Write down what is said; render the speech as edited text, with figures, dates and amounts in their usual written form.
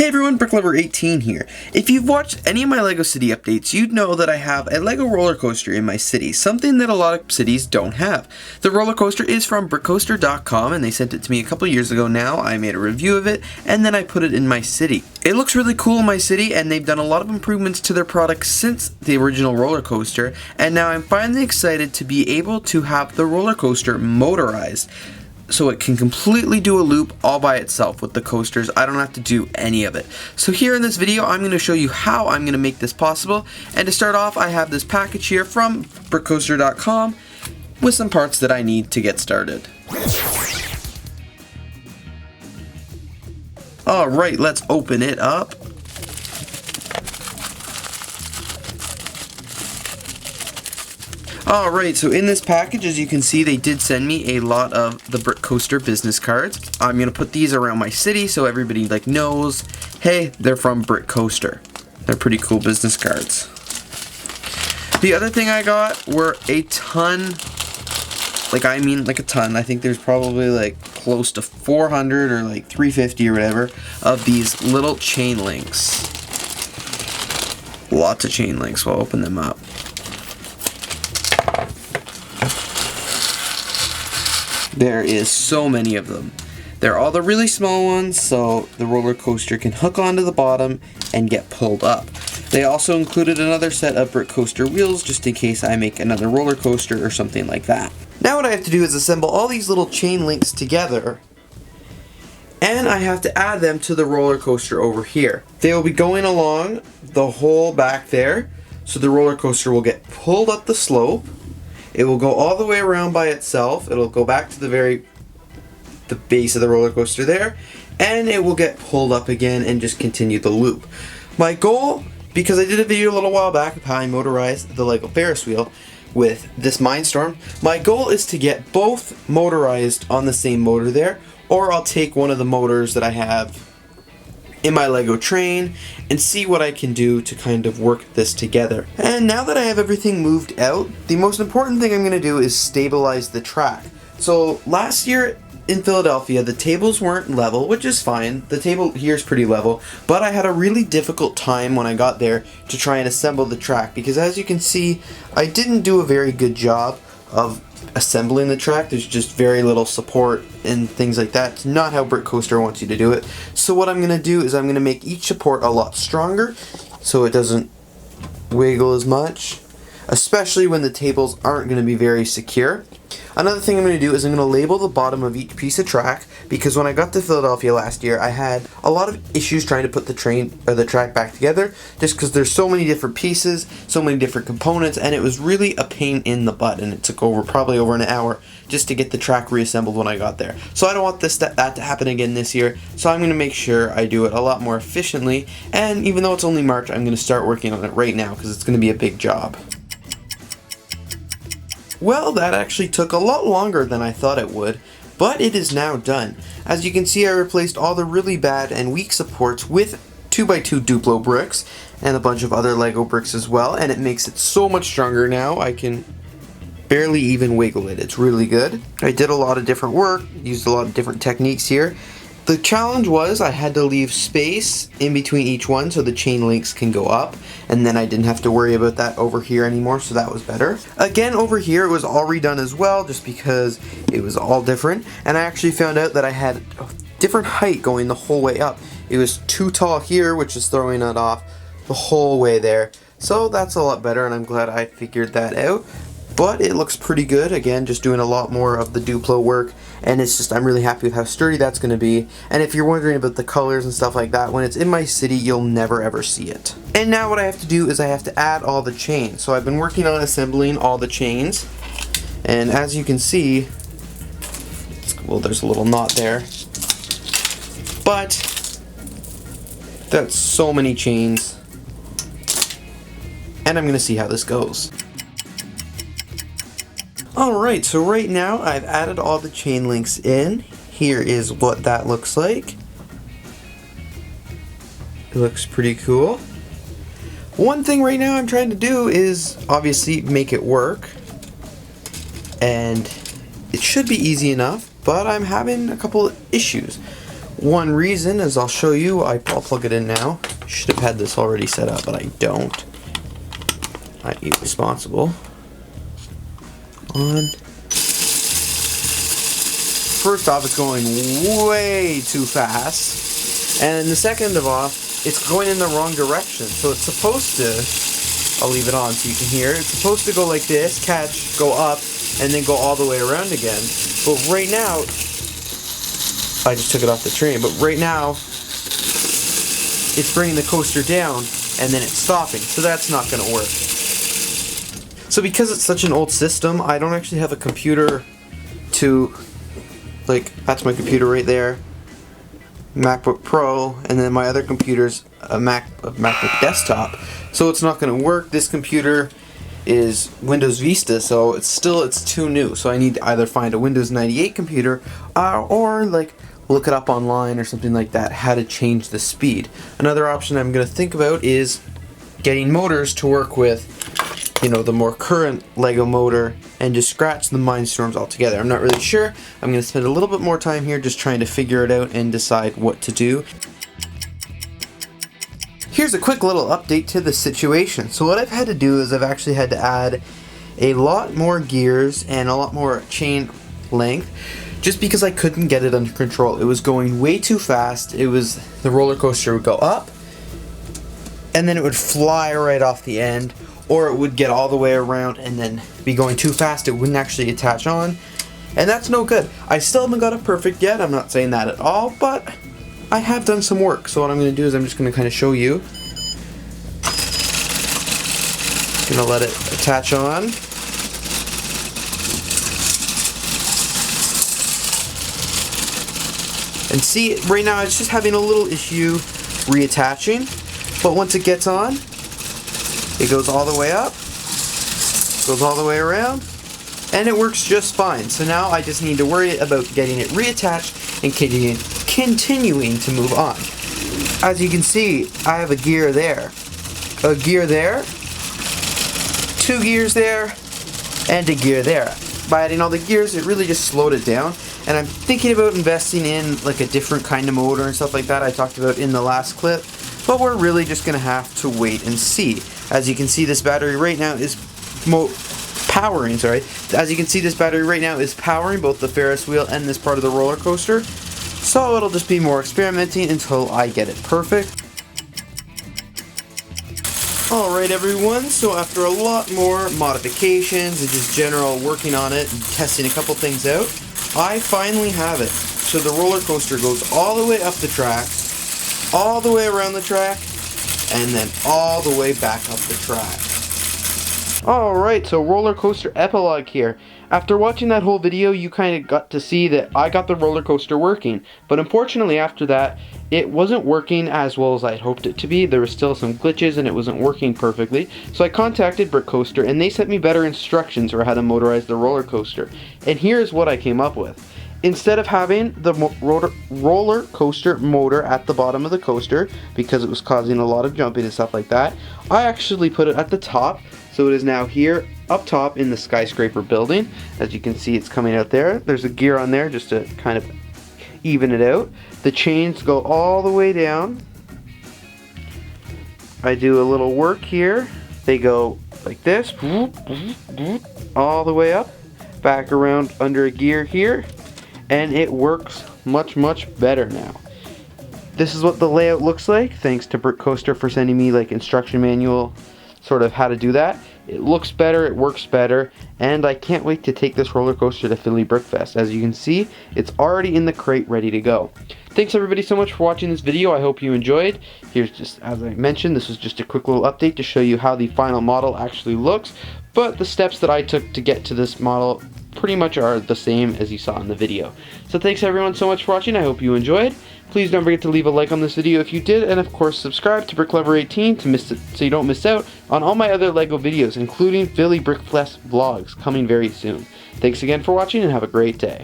Hey everyone, BrickLover18 here. If you've watched any of my LEGO City updates, you'd know that I have a LEGO roller coaster in my city, something that a lot of cities don't have. The roller coaster is from brickcoaster.com and they sent it to me a couple years ago now. I made a review of it and then I put it in my city. It looks really cool in my city and they've done a lot of improvements to their product since the original roller coaster, and now I'm finally excited to be able to have the roller coaster motorized. So it can completely do a loop all by itself with the coasters. I don't have to do any of it. So here in this video, I'm going to show you how I'm going to make this possible. And to start off, I have this package here from brickcoaster.com with some parts that I need to get started. Alright, let's open it up. Alright, so in this package, as you can see, they did send me a lot of the Brick Coaster business cards. I'm going to put these around my city so everybody knows, hey, they're from Brick Coaster. They're pretty cool business cards. The other thing I got were a ton, a ton. I think there's probably close to 400 or 350 or whatever of these little chain links. Lots of chain links. We'll open them up. There is so many of them. They're all the really small ones, so the roller coaster can hook onto the bottom and get pulled up. They also included another set of Brick Coaster wheels just in case I make another roller coaster or something like that. Now what I have to do is assemble all these little chain links together, and I have to add them to the roller coaster over here. They will be going along the whole back there, so the roller coaster will get pulled up the slope. It will go all the way around by itself. It'll go back to the base of the roller coaster there, and it will get pulled up again and just continue the loop. My goal, because I did a video a little while back of how I motorized the LEGO Ferris wheel with this Mindstorm, my goal is to get both motorized on the same motor there, or I'll take one of the motors that I have in my LEGO train and see what I can do to kind of work this together. And now that I have everything moved out, the most important thing I'm going to do is stabilize the track. So last year in Philadelphia, the tables weren't level, which is fine. The table here is pretty level, but I had a really difficult time when I got there to try and assemble the track, because as you can see, I didn't do a very good job of assembling the track. There's just very little support and things like that. It's not how Brick Coaster wants you to do it. So what I'm going to do is I'm going to make each support a lot stronger so it doesn't wiggle as much, especially when the tables aren't going to be very secure. Another thing I'm going to do is I'm going to label the bottom of each piece of track, because when I got to Philadelphia last year, I had a lot of issues trying to put the track back together, just because there's so many different pieces, so many different components, and it was really a pain in the butt, and it took probably over an hour just to get the track reassembled when I got there. So I don't want that to happen again this year, so I'm going to make sure I do it a lot more efficiently, and even though it's only March, I'm going to start working on it right now, because it's going to be a big job. Well, that actually took a lot longer than I thought it would, but it is now done. As you can see, I replaced all the really bad and weak supports with 2x2 Duplo bricks and a bunch of other LEGO bricks as well, and it makes it so much stronger now. I can barely even wiggle it. It's really good. I did a lot of different work, used a lot of different techniques here. The challenge was I had to leave space in between each one so the chain links can go up, and then I didn't have to worry about that over here anymore, so that was better. Again, over here it was all redone as well, just because it was all different, and I actually found out that I had a different height going the whole way up. It was too tall here, which is throwing it off the whole way there, so that's a lot better, and I'm glad I figured that out. But it looks pretty good. Again, just doing a lot more of the Duplo work, and it's just, I'm really happy with how sturdy that's going to be. And if you're wondering about the colors and stuff like that, when it's in my city, you'll never ever see it. And now what I have to do is I have to add all the chains. So I've been working on assembling all the chains, and as you can see, well, there's a little knot there, but that's so many chains, and I'm going to see how this goes. Alright, so right now I've added all the chain links in. Here is what that looks like. It looks pretty cool. One thing right now I'm trying to do is obviously make it work. And it should be easy enough, but I'm having a couple of issues. One reason is I'll show you, I'll plug it in now. Should have had this already set up, but I don't. I'm irresponsible. On. First off, it's going way too fast. And the second of all, it's going in the wrong direction. So it's supposed to, I'll leave it on so you can hear, it's supposed to go like this, catch, go up, and then go all the way around again. But right now, I just took it off the train, but right now it's bringing the coaster down and then it's stopping, so that's not going to work. So because it's such an old system, I don't actually have a computer to, like, that's my computer right there, MacBook Pro, and then my other computer's a MacBook desktop, so it's not going to work. This computer is Windows Vista, so it's too new, so I need to either find a Windows 98 computer or like look it up online or something like that, how to change the speed. Another option I'm going to think about is getting motors to work with, you know, the more current Lego motor and just scratch the Mindstorms altogether. I'm not really sure. I'm going to spend a little bit more time here just trying to figure it out and decide what to do. Here's a quick little update to the situation. So what I've had to do is I've actually had to add a lot more gears and a lot more chain length just because I couldn't get it under control. It was going way too fast. The roller coaster would go up and then it would fly right off the end, or it would get all the way around and then be going too fast. It wouldn't actually attach on, and that's no good. I still haven't got it perfect yet. I'm not saying that at all, but I have done some work. So what I'm going to do is I'm just going to kind of show you. Going to let it attach on. And see, right now it's just having a little issue reattaching, but once it gets on, it goes all the way up, goes all the way around, and it works just fine. So now I just need to worry about getting it reattached and continuing to move on. As you can see, I have a gear there, two gears there, and a gear there. By adding all the gears, it really just slowed it down. And I'm thinking about investing in like a different kind of motor and stuff like that I talked about in the last clip, but we're really just going to have to wait and see. As you can see, this battery right now is powering both the Ferris wheel and this part of the roller coaster. So it'll just be more experimenting until I get it perfect. Alright everyone, so after a lot more modifications and just general working on it and testing a couple things out, I finally have it. So the roller coaster goes all the way up the track, all the way around the track, and then all the way back up the track. Alright, so roller coaster epilogue here. After watching that whole video, you kind of got to see that I got the roller coaster working, but unfortunately after that, it wasn't working as well as I had hoped it to be. There were still some glitches and it wasn't working perfectly, so I contacted Brick Coaster and they sent me better instructions for how to motorize the roller coaster. And here's what I came up with. Instead of having the roller coaster motor at the bottom of the coaster, because it was causing a lot of jumping and stuff like that, I actually put it at the top, so it is now here up top in the skyscraper building. As you can see, it's coming out there. There's a gear on there just to kind of even it out. The chains go all the way down. I do a little work here. They go like this, all the way up, back around under a gear here, and it works much better now. This is what the layout looks like. Thanks to Brick Coaster for sending me like instruction manual, sort of how to do that. It looks better, it works better, and I can't wait to take this roller coaster to Philly Brickfest. As you can see, it's already in the crate ready to go. Thanks everybody so much for watching this video. I hope you enjoyed. Here's just, as I mentioned, this was just a quick little update to show you how the final model actually looks, but the steps that I took to get to this model pretty much are the same as you saw in the video. So thanks everyone so much for watching. I hope you enjoyed. Please don't forget to leave a like on this video if you did, and of course subscribe to BrickLover18 so you don't miss out on all my other LEGO videos, including Philly Brickfest vlogs coming very soon. Thanks again for watching and have a great day.